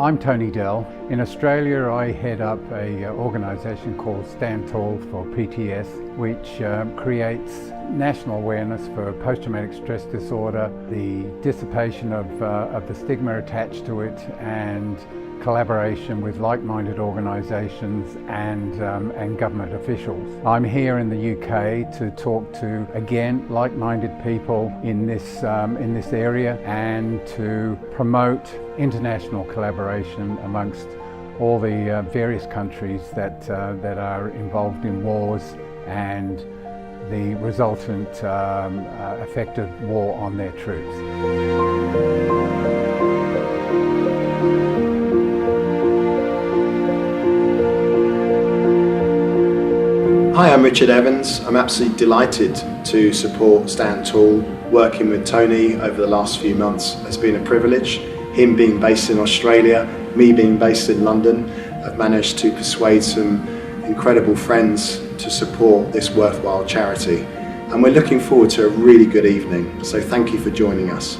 I'm Tony Dell. In Australia, I head up an organisation called Stand Tall for PTS, which creates national awareness for post-traumatic stress disorder, the dissipation of the stigma attached to it, and collaboration with like-minded organisations and government officials. I'm here in the UK to talk to, again, like-minded people in this area and to promote international collaboration amongst all the various countries that are involved in wars and the resultant effect of war on their troops. Hi, I'm Richard Evans. I'm absolutely delighted to support Stand Tall. Working with Tony over the last few months has been a privilege. Him being based in Australia, me being based in London, I've managed to persuade some incredible friends to support this worthwhile charity. And we're looking forward to a really good evening, so thank you for joining us.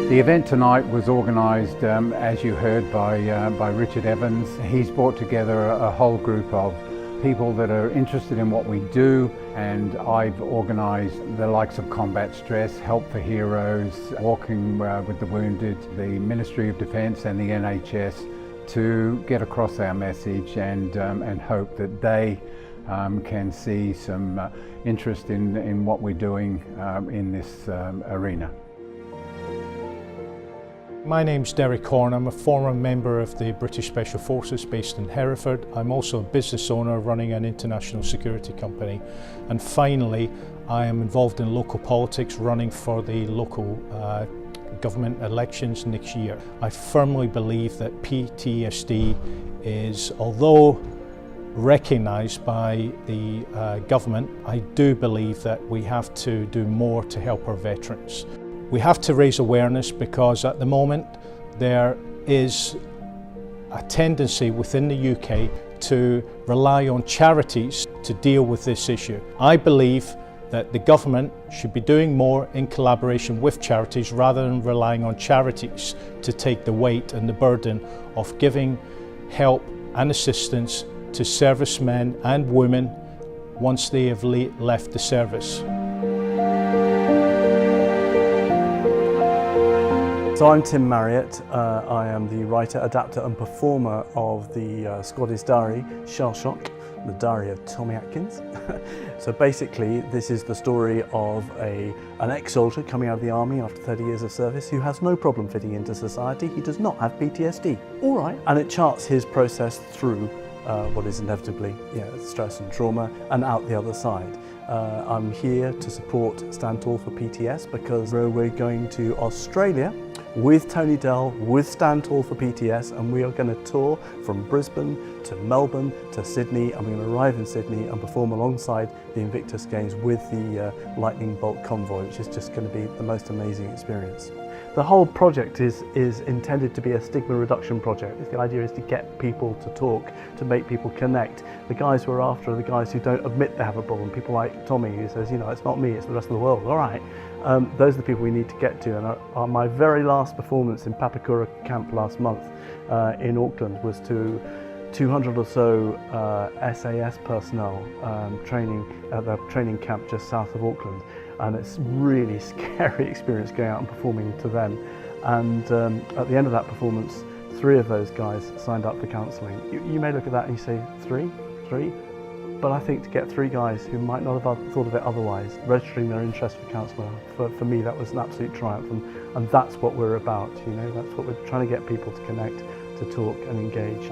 The event tonight was organised, as you heard, by Richard Evans. He's brought together a whole group of people that are interested in what we do, and I've organised the likes of Combat Stress, Help for Heroes, Walking with the Wounded, the Ministry of Defence and the NHS to get across our message and hope that they can see some interest in what we're doing in this arena. My name's Derek Horn. I'm a former member of the British Special Forces based in Hereford. I'm also a business owner running an international security company. And finally, I am involved in local politics, running for the local government elections next year. I firmly believe that PTSD is, although recognised by the government, I do believe that we have to do more to help our veterans. We have to raise awareness because at the moment there is a tendency within the UK to rely on charities to deal with this issue. I believe that the government should be doing more in collaboration with charities rather than relying on charities to take the weight and the burden of giving help and assistance to servicemen and women once they have left the service. So I'm Tim Marriott. I am the writer, adapter and performer of the Scottish diary Shell Shock, the diary of Tommy Atkins. So basically this is the story of an ex-soldier coming out of the army after 30 years of service who has no problem fitting into society. He does not have PTSD. All right. And it charts his process through what is inevitably stress and trauma and out the other side. I'm here to support Stand Tall for PTS because we're going to Australia with Tony Dell, with Stand Tall for PTS, and we are going to tour from Brisbane to Melbourne to Sydney, and we're going to arrive in Sydney and perform alongside the Invictus Games with the Lightning Bolt Convoy, which is just going to be the most amazing experience. The whole project is intended to be a stigma reduction project. The idea is to get people to talk, to make people connect. The guys we're after are the guys who don't admit they have a problem. People like Tommy who says, it's not me, it's the rest of the world. All right. Those are the people we need to get to. And my very last performance in Papakura camp last month in Auckland was to 200 or so SAS personnel training at the training camp just south of Auckland. And it's a really scary experience going out and performing to them. And at the end of that performance, 3 of those guys signed up for counselling. You may look at that and you say, three? But I think to get 3 guys who might not have thought of it otherwise, registering their interest for counselling, for me that was an absolute triumph. And that's what we're about, that's what we're trying to get people to connect, to talk and engage.